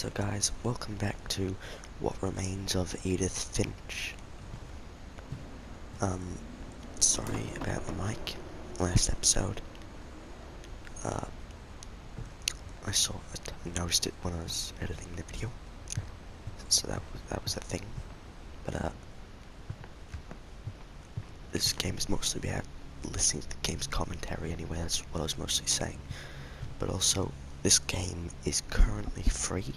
So guys, welcome back to What Remains of Edith Finch. Sorry about the mic. Last episode, I noticed it when I was editing the video, so that was a thing. But this game is mostly about listening to the game's commentary anyway. That's what I was mostly saying. But also, this game is currently free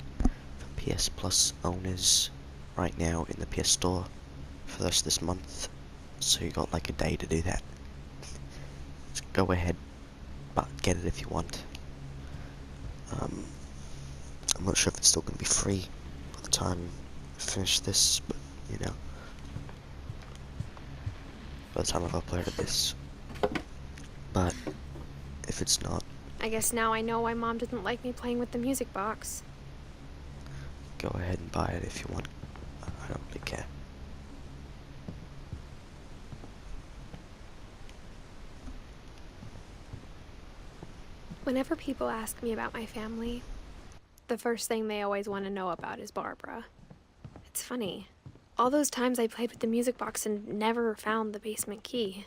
for PS Plus owners right now in the PS Store for the rest of this month. So you got like a day to do that. Just go ahead, but get it if you want. I'm not sure if it's still going to be free by the time I finish this, but you know, by the time I've uploaded this. But if it's not, I guess now I know why Mom didn't like me playing with the music box. go ahead and buy it if you want. I don't really care. Whenever people ask me about my family, the first thing they always want to know about is Barbara. It's funny. All those times I played with the music box and never found the basement key.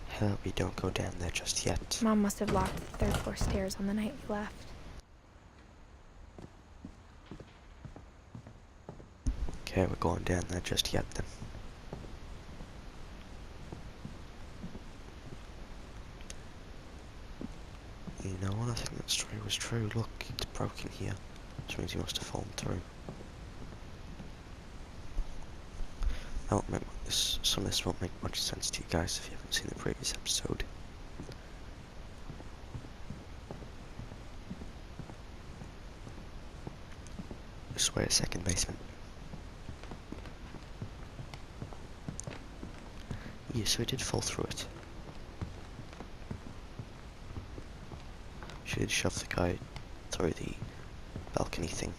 Hell, we don't go down there just yet. Mom must have locked the third floor stairs on the night we left. Okay, we're going down there just yet then. You know what, I think that story was true. Look, it's broken here. Which means he must have fallen through. Some of this won't make much sense to you guys if you haven't seen the previous episode. This way, a second basement. Yeah, so he did fall through it. She did shove the guy through the balcony thing.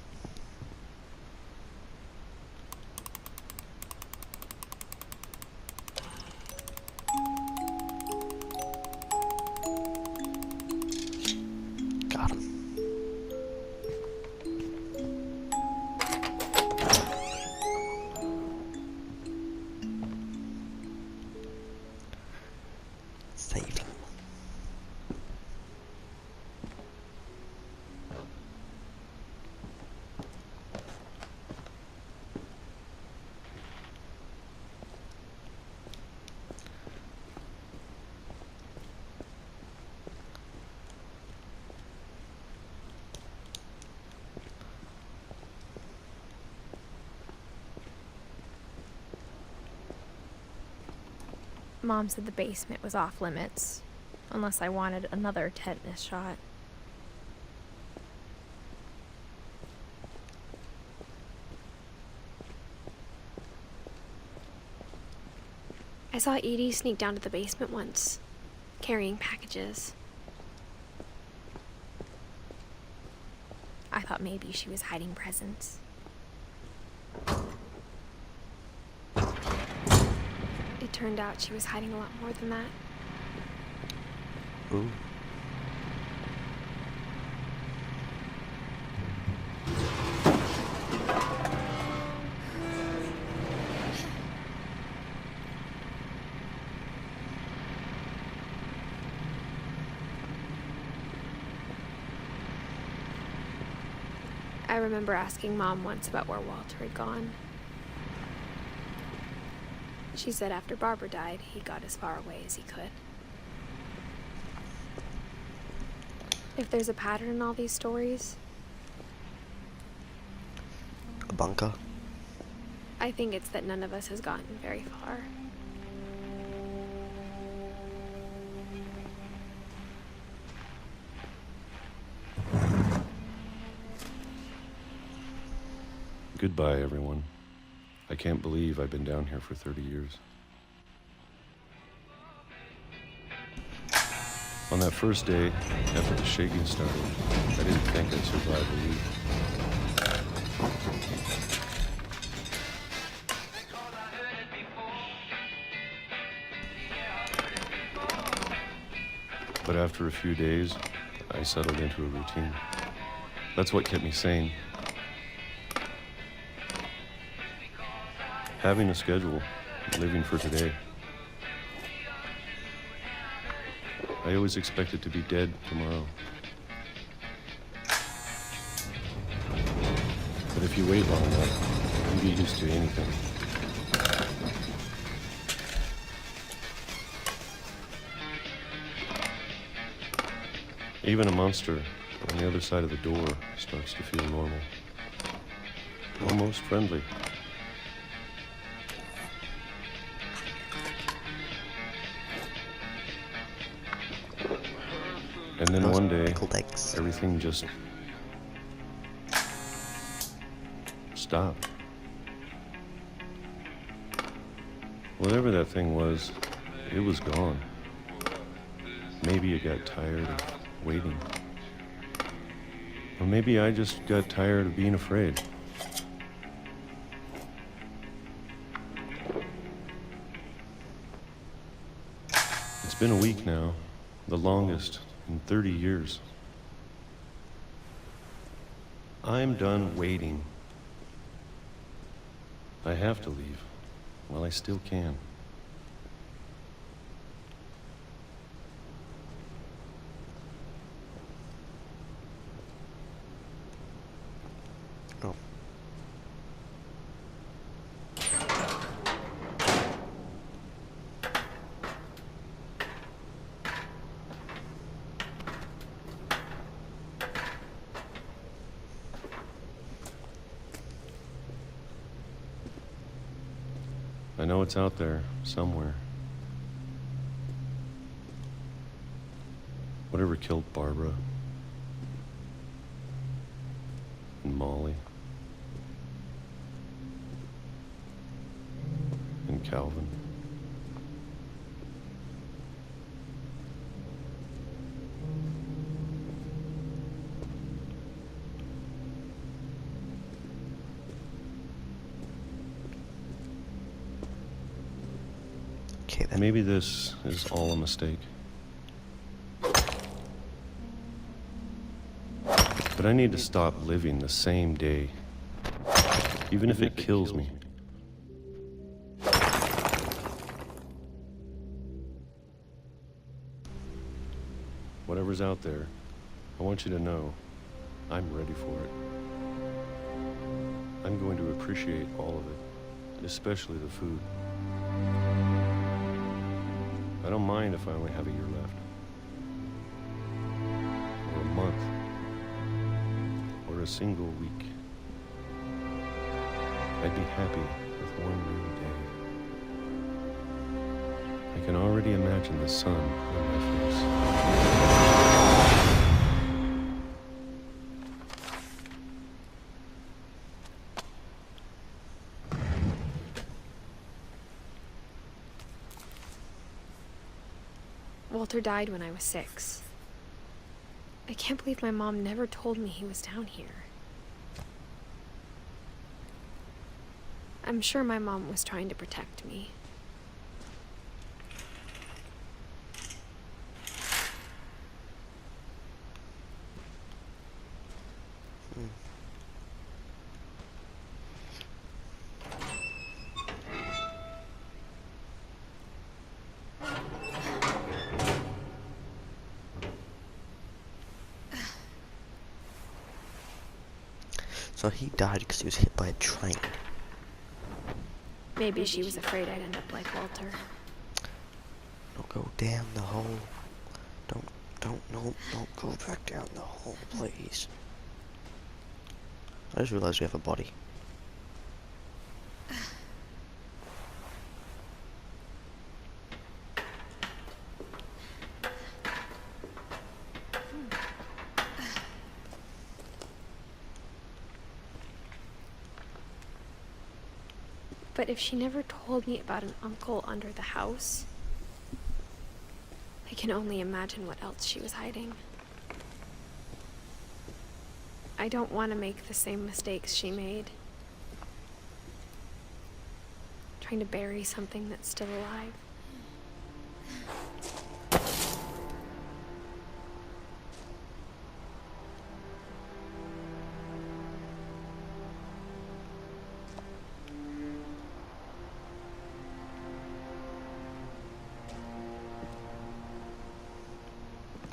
Got him. Saved him. Mom said the basement was off limits, unless I wanted another tetanus shot. I saw Edie sneak down to the basement once, carrying packages. I thought maybe she was hiding presents. It turned out she was hiding a lot more than that. Ooh. I remember asking Mom once about where Walter had gone. She said after Barbara died, he got as far away as he could. If there's a pattern in all these stories, A bunker. I think it's that none of us has gotten very far. Goodbye, everyone. I can't believe I've been down here for 30 years. On that first day, after the shaking started, I didn't think I'd survive a week. But after a few days, I settled into a routine. That's what kept me sane. Having a schedule, living for today. I always expected to be dead tomorrow. But if you wait long enough, you get used to anything. Even a monster on the other side of the door starts to feel normal. Almost friendly. And then one day, everything just stopped. Whatever that thing was, it was gone. Maybe it got tired of waiting. Or maybe I just got tired of being afraid. It's been a week now, the longest in 30 years. I'm done waiting. I have to leave while I still can. Oh. I know it's out there, somewhere. Whatever killed Barbara and Molly and Calvin. Okay, then. Maybe this is all a mistake. But I need to stop living the same day, even if it kills me. Whatever's out there, I want you to know I'm ready for it. I'm going to appreciate all of it, especially the food. I don't mind if I only have a year left, or a month, or a single week. I'd be happy with one new day. I can already imagine the sun on my face. Walter died when I was 6. I can't believe my mom never told me he was down here. I'm sure my mom was trying to protect me. So he died because he was hit by a train. Maybe she was afraid I'd end up like Walter. Don't go down the hole. Don't go back down the hole, please. I just realized we have a body. But if she never told me about an uncle under the house, I can only imagine what else she was hiding. I don't want to make the same mistakes she made. Trying to bury something that's still alive.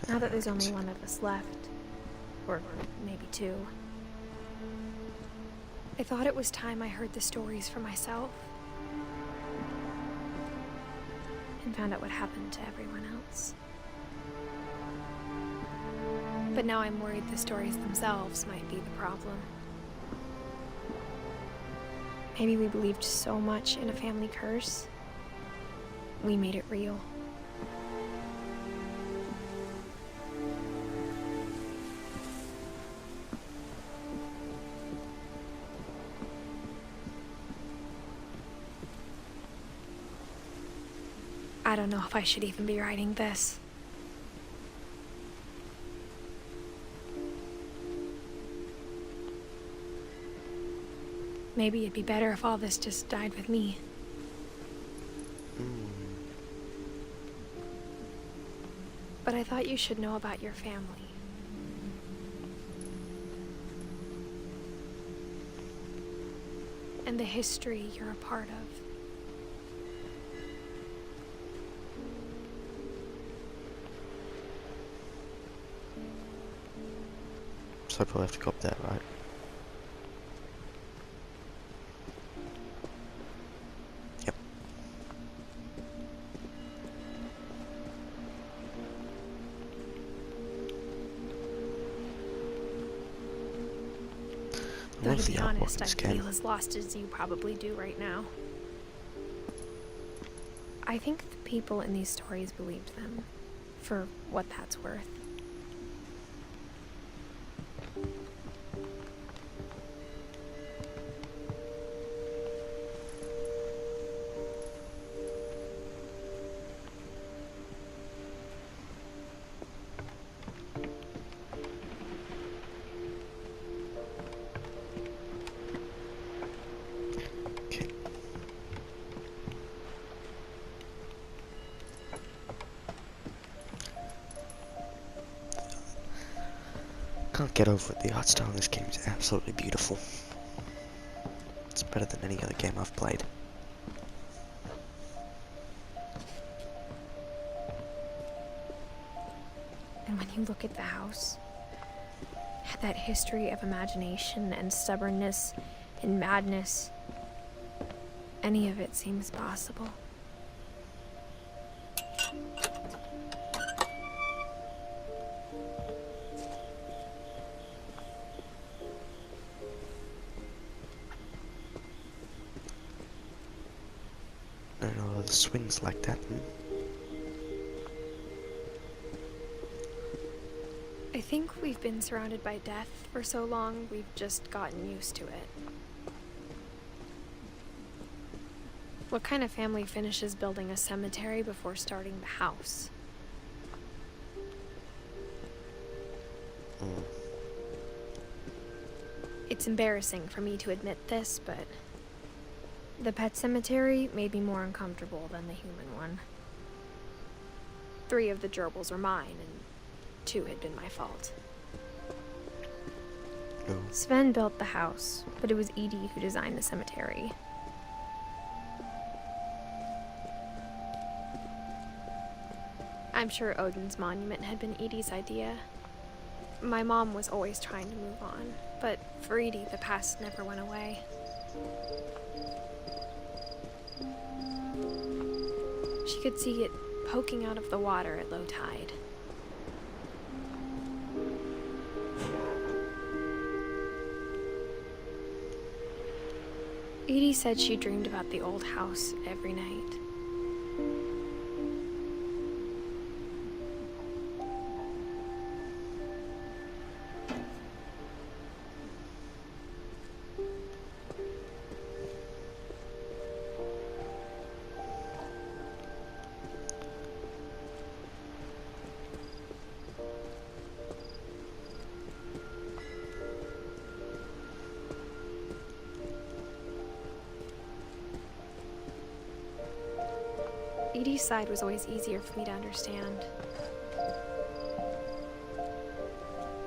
Now that there's only one of us left, or maybe two, I thought it was time I heard the stories for myself and found out what happened to everyone else. But now I'm worried the stories themselves might be the problem. Maybe we believed so much in a family curse, we made it real. I don't know if I should even be writing this. Maybe it'd be better if all this just died with me. But I thought you should know about your family. And the history you're a part of. So I probably have to go up there, right? Yep. I Though love to the be artwork honest, in I this game. feel as lost as you probably do right now. I think the people in these stories believed them, for what that's worth. Okay. Can't get over it. The art style in this game is absolutely beautiful. It's better than any other game I've played. And when you look at the house, that history of imagination and stubbornness and madness, any of it seems possible. I don't know, the swings like that. I think we've been surrounded by death for so long, we've just gotten used to it. What kind of family finishes building a cemetery before starting the house? It's embarrassing for me to admit this, but the pet cemetery made me more uncomfortable than the human one. 3 of the gerbils are mine, and 2 had been my fault. No. Sven built the house, but it was Edith who designed the cemetery. I'm sure Odin's monument had been Edie's idea. My mom was always trying to move on, but for Edie, the past never went away. She could see it poking out of the water at low tide. Edie said she dreamed about the old house every night. Edie's side was always easier for me to understand.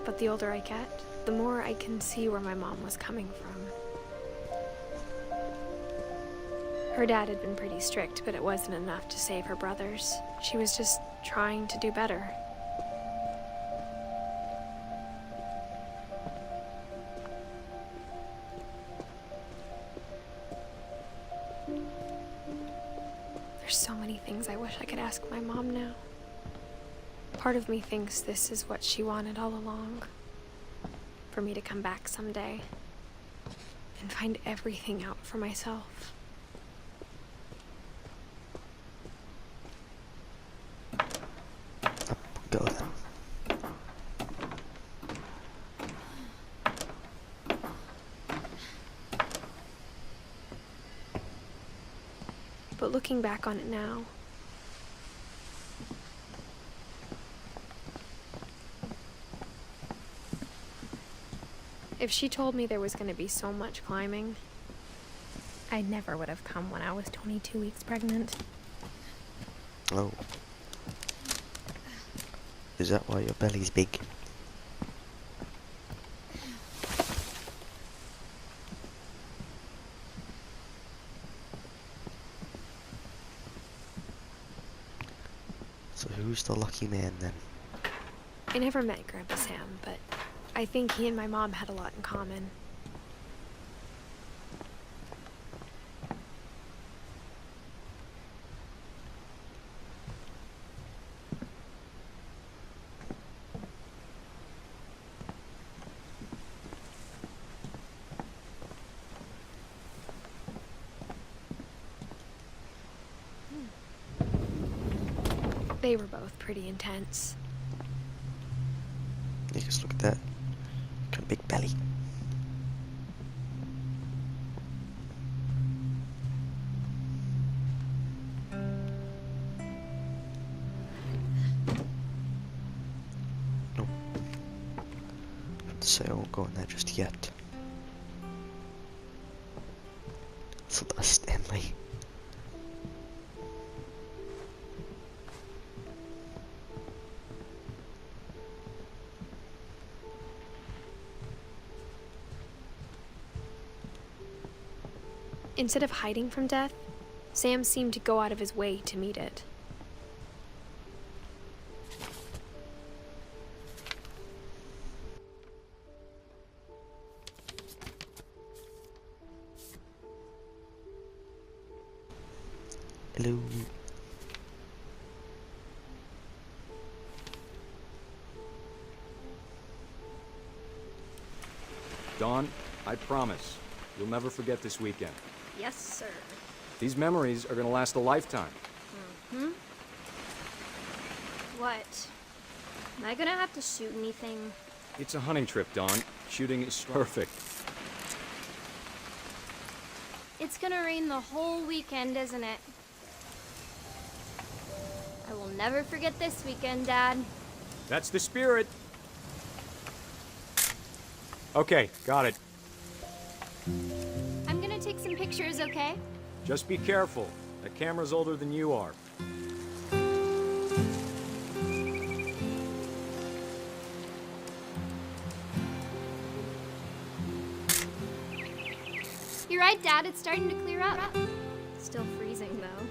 But the older I get, the more I can see where my mom was coming from. Her dad had been pretty strict, but it wasn't enough to save her brothers. She was just trying to do better. ask my mom now. Part of me thinks this is what she wanted all along. For me to come back someday and find everything out for myself. Go then. But looking back on it now, if she told me there was going to be so much climbing, I never would have come when I was 22 weeks pregnant. Oh. Is that why your belly's big? So who's the lucky man then? I never met Grandpa Sam, but I think he and my mom had a lot in common. They were both pretty intense. You just look at that. Got a big belly. No. I have to say I won't go in there just yet. Celeste Emily. Instead of hiding from death, Sam seemed to go out of his way to meet it. Hello. Dawn, I promise, you'll never forget this weekend. Yes, sir. These memories are gonna last a lifetime. Hmm? What? Am I gonna have to shoot anything? It's a hunting trip, Dawn. Shooting is perfect. It's gonna rain the whole weekend, isn't it? I will never forget this weekend, Dad. That's the spirit. Okay, got it. I'm gonna take some pictures, okay? Just be careful. That camera's older than you are. You're right, Dad. It's starting to clear up. Still freezing, though.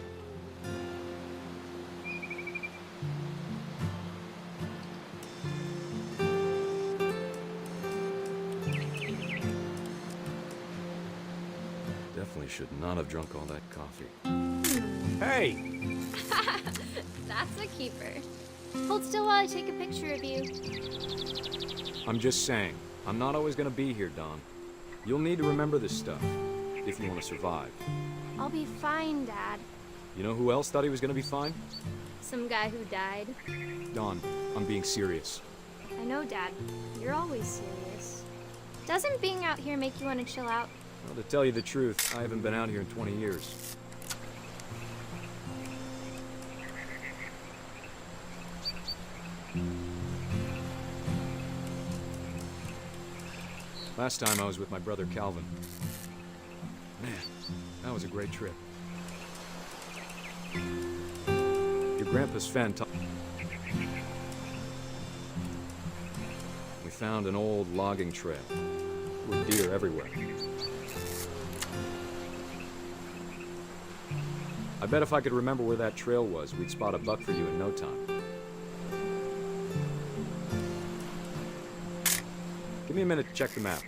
Definitely should not have drunk all that coffee. Hey! That's a keeper. Hold still while I take a picture of you. I'm just saying, I'm not always gonna be here, Dawn. You'll need to remember this stuff, if you want to survive. I'll be fine, Dad. You know who else thought he was gonna be fine? Some guy who died. Dawn, I'm being serious. I know, Dad. You're always serious. Doesn't being out here make you want to chill out? Well, to tell you the truth, I haven't been out here in 20 years. Last time I was with my brother Calvin. Man, that was a great trip. Your grandpa's Fen taught. We found an old logging trail with deer everywhere. I bet if I could remember where that trail was, we'd spot a buck for you in no time. Give me a minute to check the map.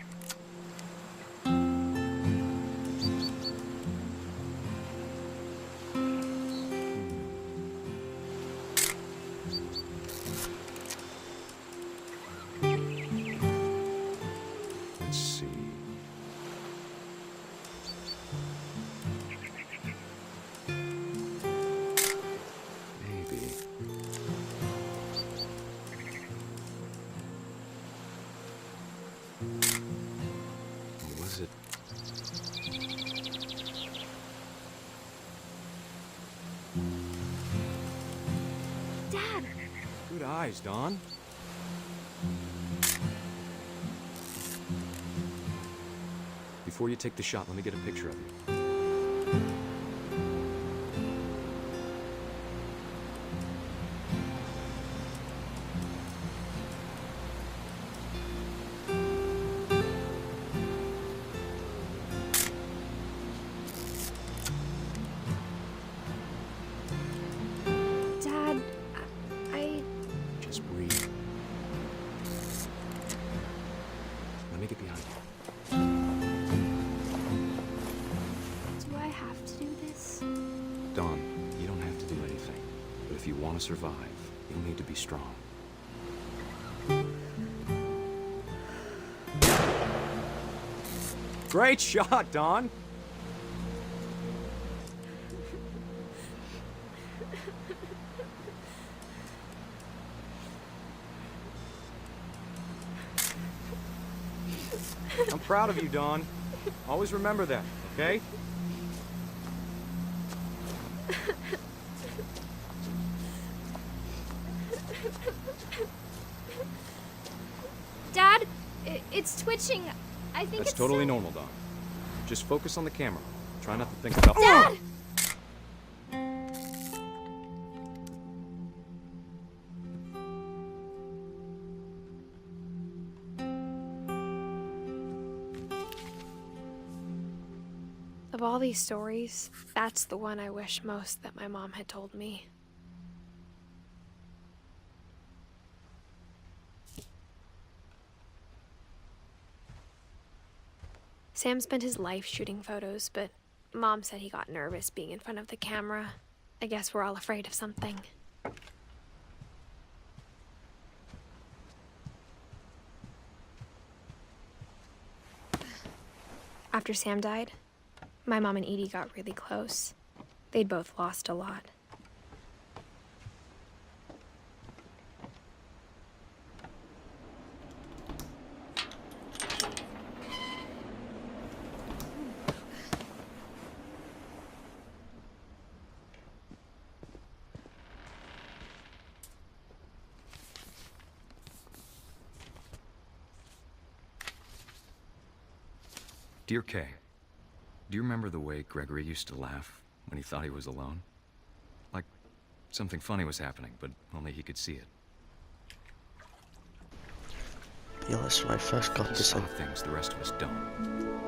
Good eyes, Don. Before you take the shot, let me get a picture of you. Dad, I... Just breathe. Let me get behind you. Do I have to do this? Don, you don't have to do anything. But if you want to survive, you'll need to be strong. Great shot, Don! I'm proud of you, Don. Always remember that, okay? Dad, it's twitching. I think That's it's totally so- normal, Don. Just focus on the camera. Try not to think about— Dad! Of all these stories, that's the one I wish most that my mom had told me. Sam spent his life shooting photos, but Mom said he got nervous being in front of the camera. I guess we're all afraid of something. After Sam died, my mom and Edie got really close. They'd both lost a lot. Dear Kay, do you remember the way Gregory used to laugh when he thought he was alone? Like something funny was happening, but only he could see it. Yeah, that's when I first got He this saw in. things the rest of us don't.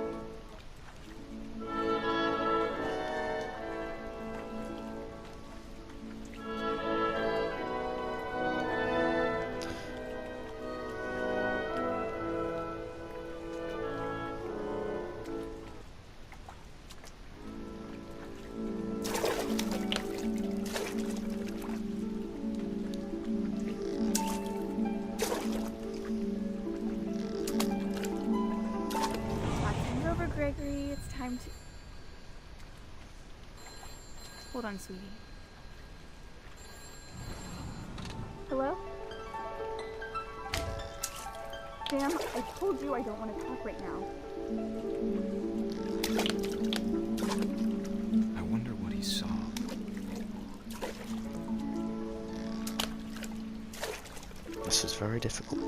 Talking over, Gregory. It's time to... Hold on, sweetie. Hello? Sam, I told you I don't want to talk right now. I wonder what he saw. This is very difficult.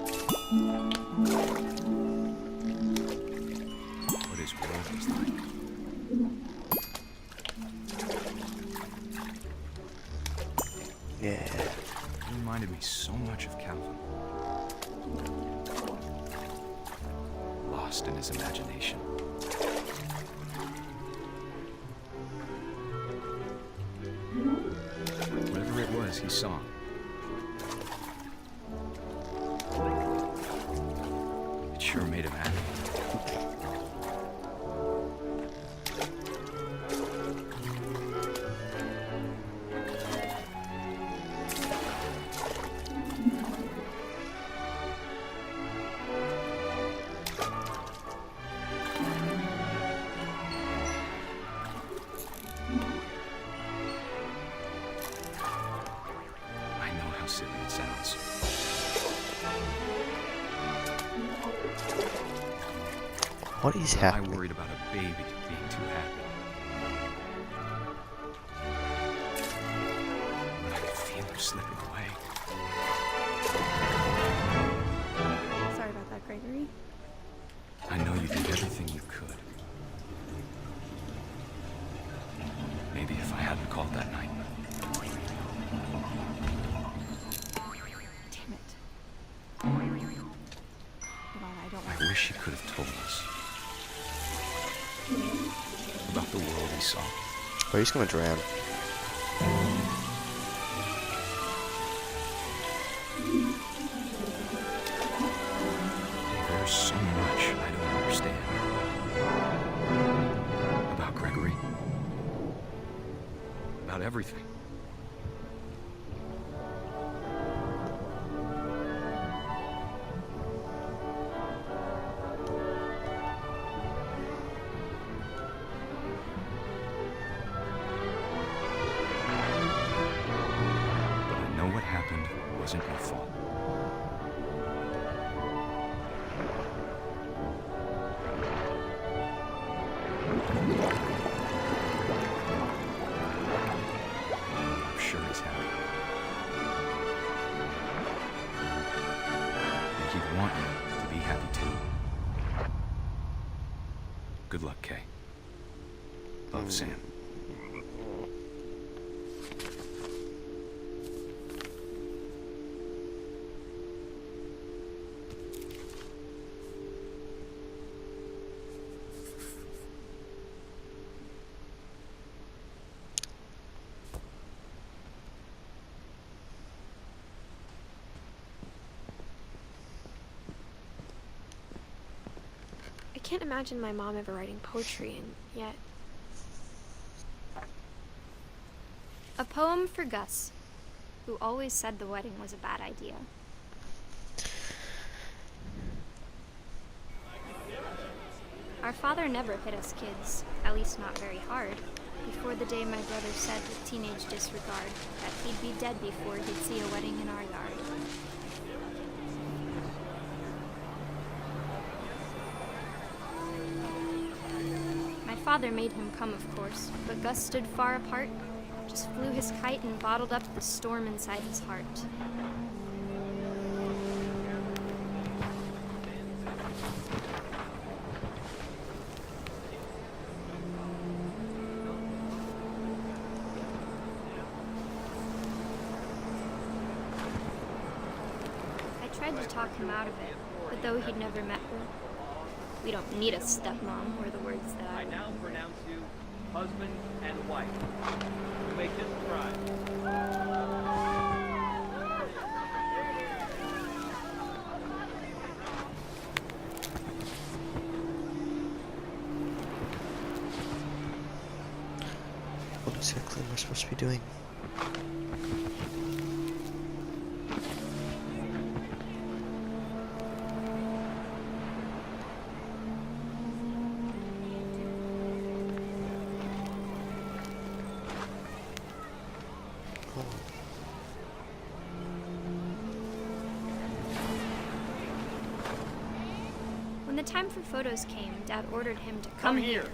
What his world was like. Yeah. He reminded me so much of Calvin. Lost in his imagination. Whatever it was, he saw. It sure made him happy. I know how silly it sounds. What is I happening? worried about a baby being too happy. But I could feel her slipping away. Or he's gonna drown. There's so much I don't understand. About Gregory. About everything. But I know what happened wasn't your fault. I'm sure he's happy. And he'd want you to be happy too. Good luck, Kay. Love, Sam. I can't imagine my mom ever writing poetry, and yet... A poem for Gus, who always said the wedding was a bad idea. Our father never hit us kids, at least not very hard, before the day my brother said with teenage disregard that he'd be dead before he'd see a wedding in our yard. My father made him come, of course, but Gus stood far apart, just flew his kite and bottled up the storm inside his heart. I tried to talk him out of it, but though he'd never met her, we don't need a stepmom, were the words that I now pronounce you husband and wife. You may kiss the bride. What exactly am I supposed to be doing? When the time for photos came, Dad ordered him to come here.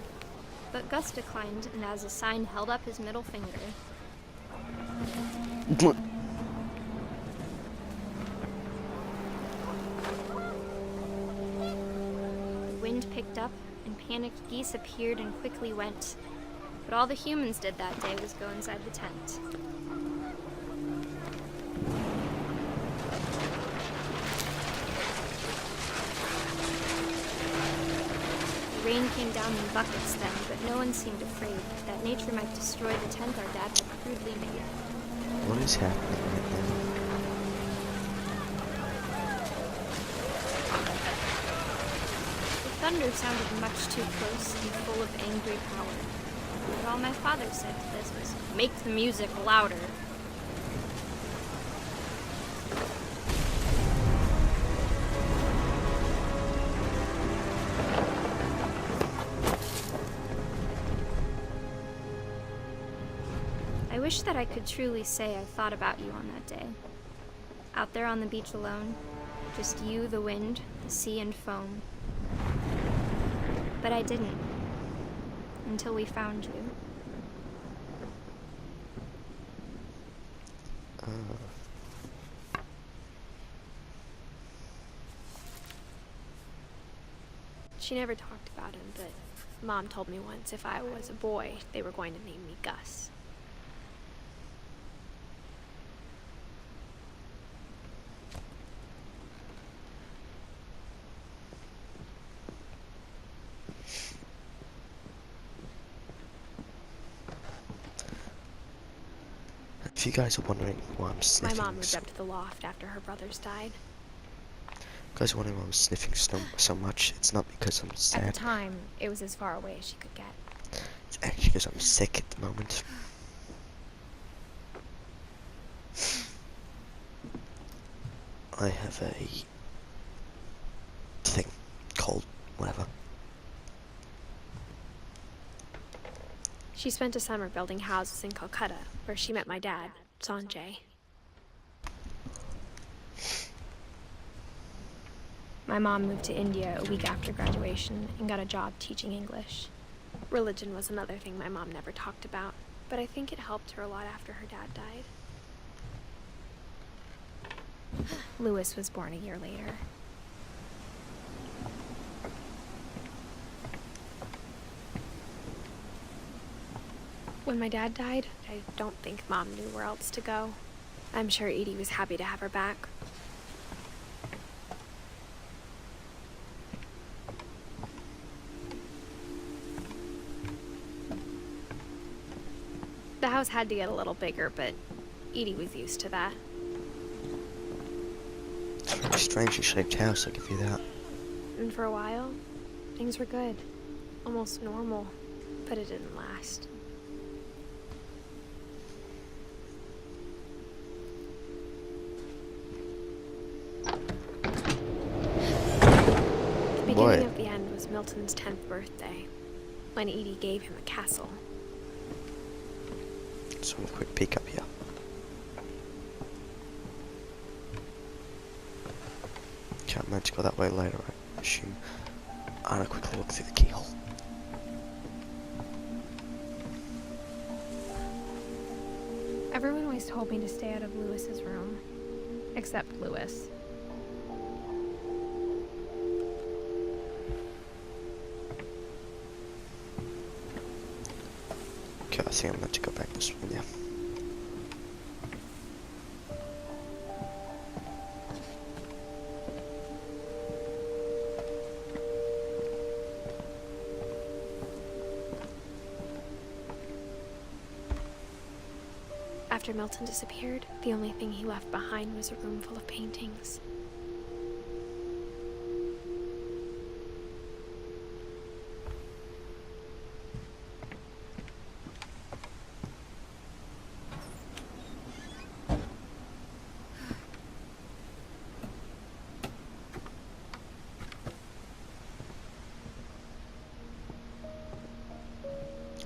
But Gus declined, and as a sign held up his middle finger. The wind picked up, and panicked geese appeared and quickly went. But all the humans did that day was go inside the tent. The rain came down in buckets then, but no one seemed afraid that nature might destroy the tent our dad had crudely made. What is happening right now? The thunder sounded much too close and full of angry power. But all my father said to this was, "Make the music louder." I wish that I could truly say I thought about you on that day. Out there on the beach alone, just you, the wind, the sea, and foam. But I didn't, until we found you. She never talked about him, but Mom told me once if I was a boy, they were going to name me Gus. If you guys are wondering why I'm My sniffing, mom moved up to the loft after her brothers died. guys are wondering why I'm sniffing so much, it's not because I'm At sad. the time, it was as far away as she could get. It's actually because I'm sick at the moment. I have a thing, cold, whatever. She spent a summer building houses in Calcutta, where she met my dad, Sanjay. My mom moved to India a week after graduation and got a job teaching English. Religion was another thing my mom never talked about, but I think it helped her a lot after her dad died. Lewis was born a year later. When my dad died, I don't think Mom knew where else to go. I'm sure Edie was happy to have her back. The house had to get a little bigger, but Edie was used to that. It's a very strangely shaped house, I'll give you that. And for a while, things were good. Almost normal, but it didn't last. The beginning of the end was Milton's 10th birthday, when Edie gave him a castle. Let's have a quick peek up here. Okay, I meant to go that way later, I assume. And a quick look through the keyhole. Everyone always told me to stay out of Lewis's room, except Lewis. Okay, I think I'm meant to go back this way, yeah. After Milton disappeared, the only thing he left behind was a room full of paintings.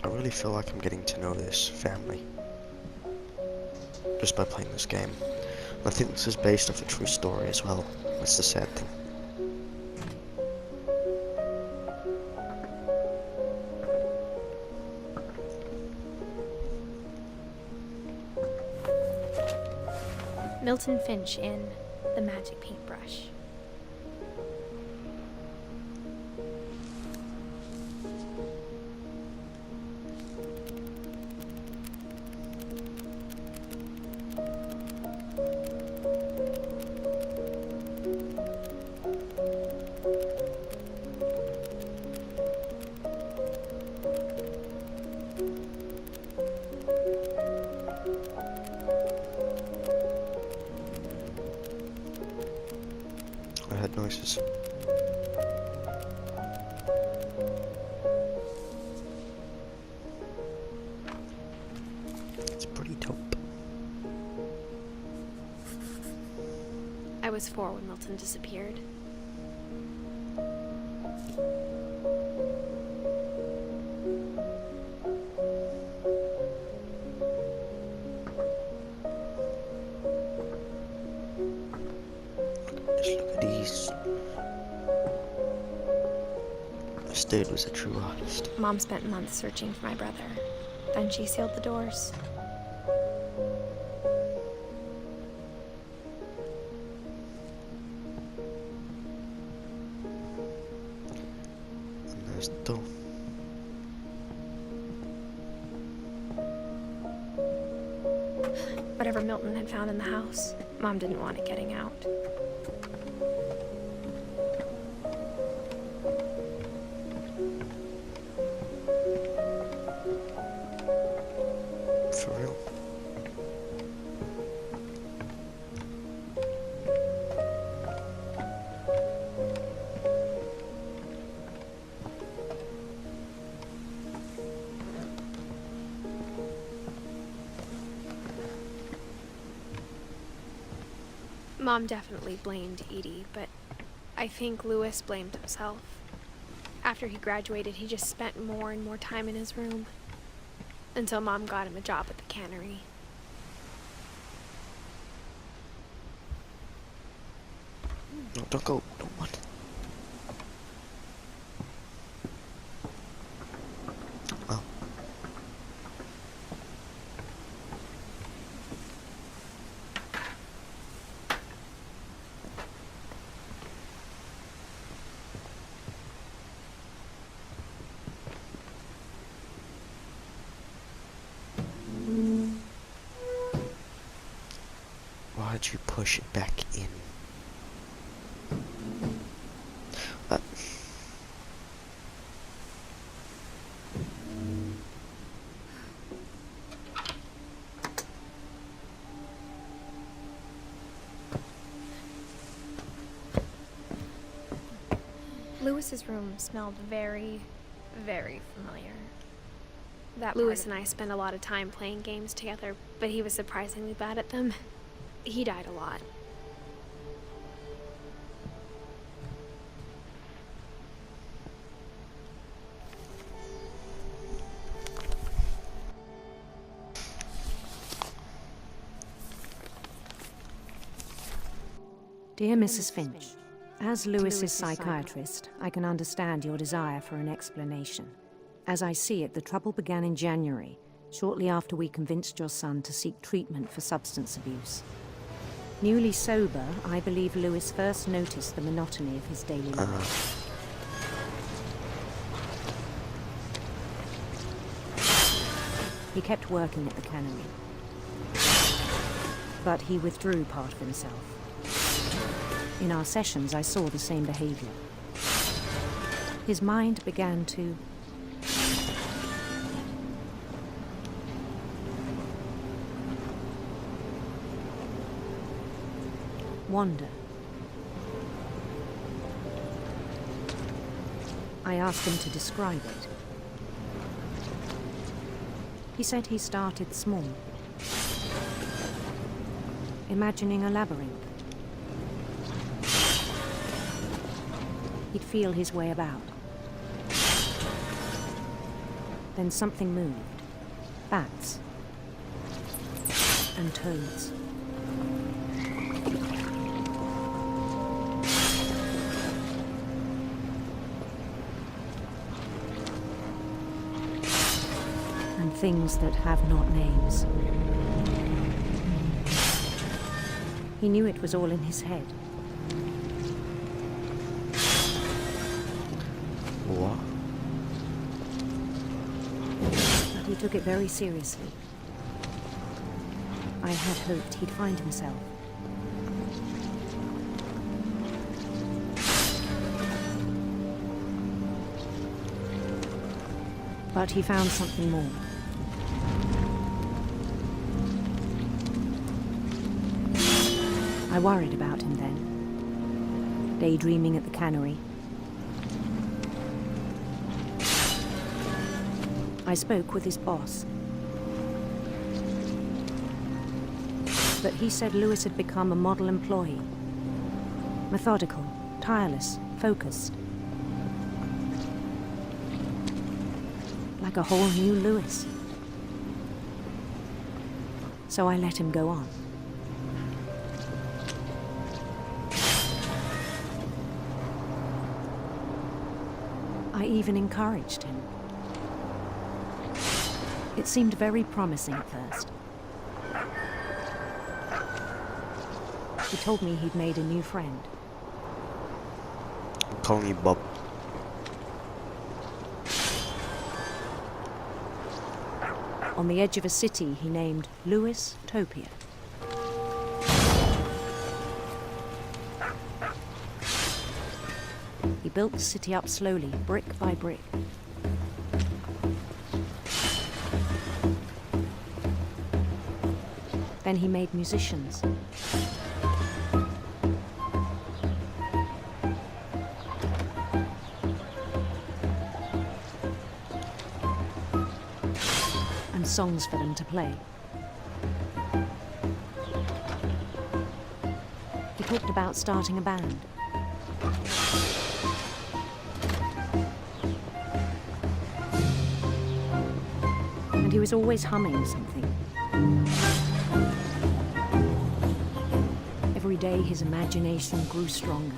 I really feel like I'm getting to know this family just by playing this game. And I think this is based off a true story as well. That's the sad thing. Milton Finch in The Magic Paintbrush. I heard noises. It's pretty dope. I was 4 when Milton disappeared. Just look at these. This dude was a true artist. Mom spent months searching for my brother. Then she sealed the doors. And there's the door. Whatever Milton had found in the house, Mom didn't want it getting out. For real. Mom definitely blamed Edie, but I think Lewis blamed himself. After he graduated, he just spent more and more time in his room. Until Mom got him a job at the cannery. No, don't go. Don't what? Oh. Why'd you push it back in? Lewis's room smelled very, very familiar. Lewis and I spent a lot of time playing games together, but he was surprisingly bad at them. He died a lot. Dear Mrs. Finch, as Lewis's psychiatrist, I can understand your desire for an explanation. As I see it, the trouble began in January, shortly after we convinced your son to seek treatment for substance abuse. Newly sober, I believe Lewis first noticed the monotony of his daily life. He kept working at the cannery, but he withdrew part of himself. In our sessions, I saw the same behavior. His mind began to wander. I asked him to describe it. He said he started small, imagining a labyrinth. He'd feel his way about. Then something moved. Bats. And toads. And things that have not names. He knew it was all in his head. What? But he took it very seriously. I had hoped he'd find himself. But he found something more. I worried about him then, daydreaming at the cannery. I spoke with his boss. But he said Lewis had become a model employee. Methodical, tireless, focused. Like a whole new Lewis. So I let him go on. I even encouraged him. It seemed very promising at first. He told me he'd made a new friend. I'm calling you Bob. On the edge of a city he named Lewis Topia. He built the city up slowly, brick by brick. Then he made musicians. And songs for them to play. He He talked about starting a band. And he was always humming something. Every day his imagination grew stronger.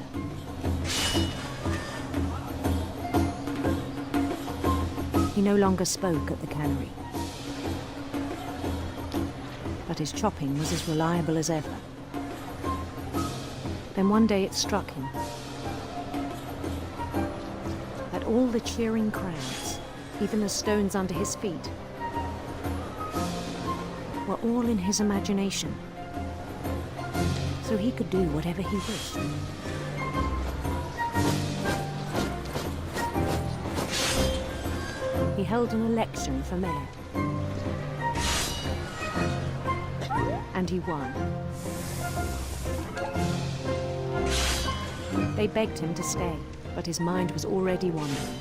He no longer spoke at the cannery. But his chopping was as reliable as ever. Then one day it struck him that all the cheering crowds, even the stones under his feet, were all in his imagination. So he could do whatever he wished. He held an election for mayor. And he won. They begged him to stay, but his mind was already wandering.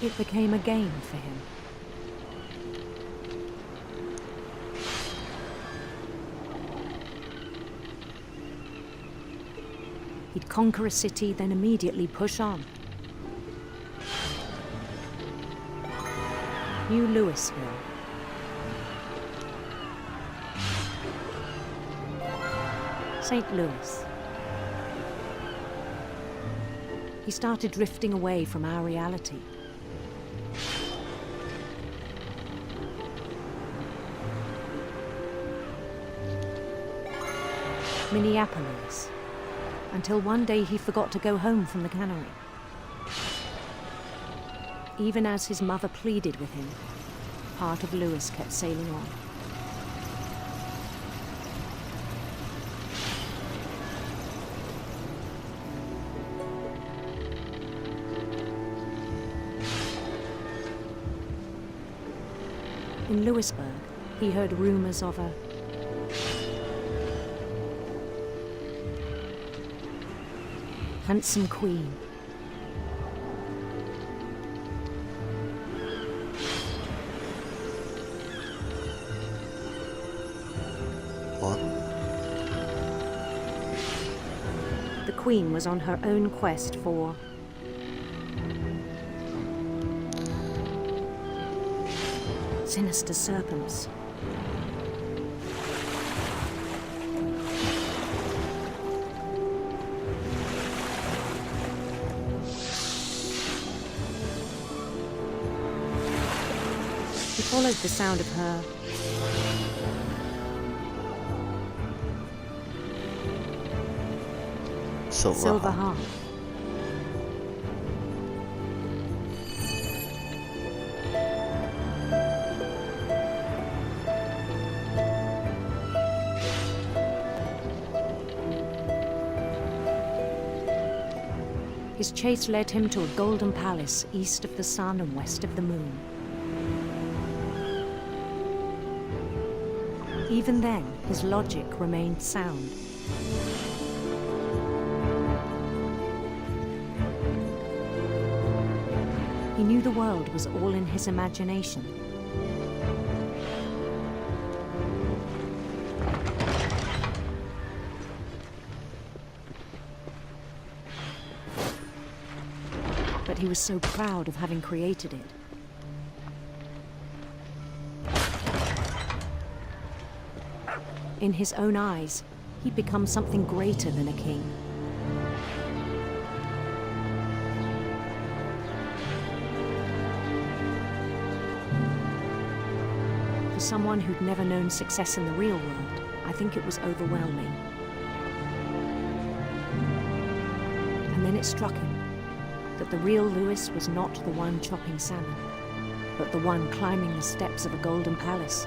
It became a game for him. He'd conquer a city, then immediately push on. New Louisville. St. Louis. He started drifting away from our reality. Minneapolis. Until one day he forgot to go home from the cannery. Even as his mother pleaded with him, part of Louis kept sailing on. In Louisburg, he heard rumors of a handsome queen. What? The queen was on her own quest for sinister serpents. He followed the sound of her silver harp. His chase led him to a golden palace east of the sun and west of the moon. Even then, his logic remained sound. He knew the world was all in his imagination. But he was so proud of having created it. In his own eyes, he'd become something greater than a king. For someone who'd never known success in the real world, I think it was overwhelming. And then it struck him that the real Louis was not the one chopping salmon, but the one climbing the steps of a golden palace.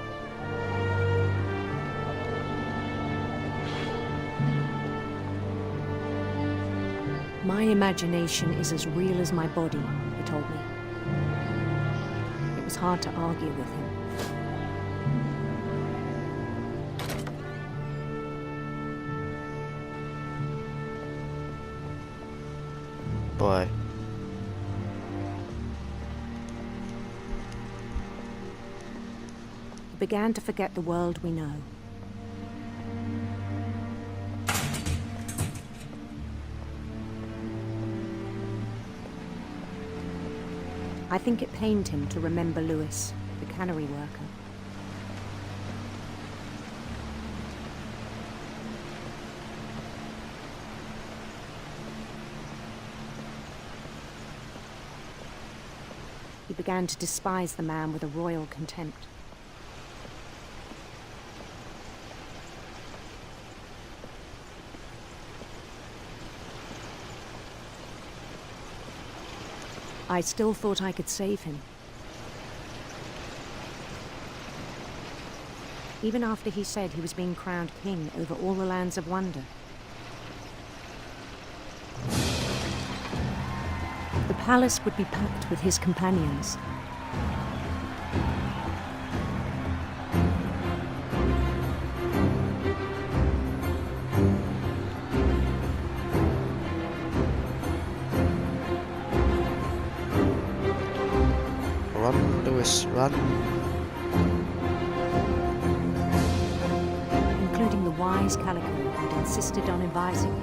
My imagination is as real as my body, he told me. It was hard to argue with him. Boy. He began to forget the world we know. I think it pained him to remember Lewis, the cannery worker. He began to despise the man with a royal contempt. I still thought I could save him. Even after he said he was being crowned king over all the lands of wonder. The palace would be packed with his companions. Run, Lewis, run. Including the wise Calico, who'd insisted on advising him.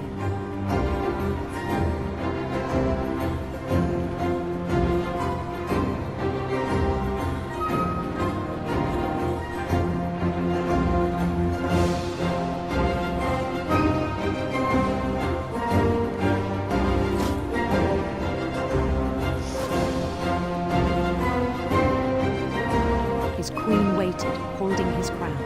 His queen waited, holding his crown.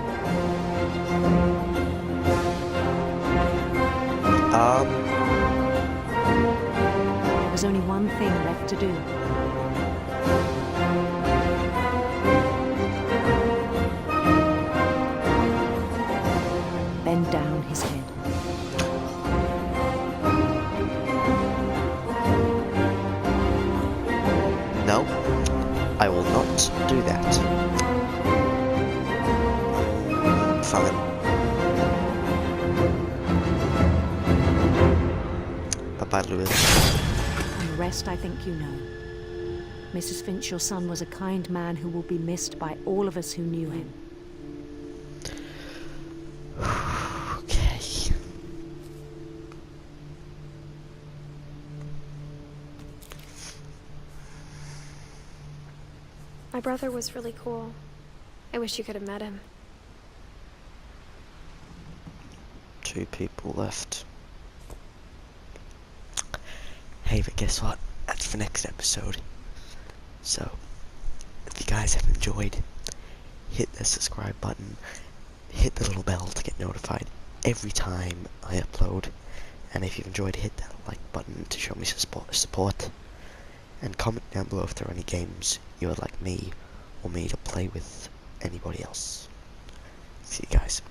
There was only one thing left to do. Bend down his head. No, I will not do that. Fine. Bye-bye, Lewis. And the rest I think you know. Mrs. Finch, your son was a kind man who will be missed by all of us who knew him. Okay. My brother was really cool. I wish you could have met him. 2 people left. Hey, but guess what? That's the next episode. So, if you guys have enjoyed, hit the subscribe button, hit the little bell to get notified every time I upload, and if you've enjoyed, hit that like button to show me support, and comment down below if there are any games you would like me or me to play with anybody else. See you guys.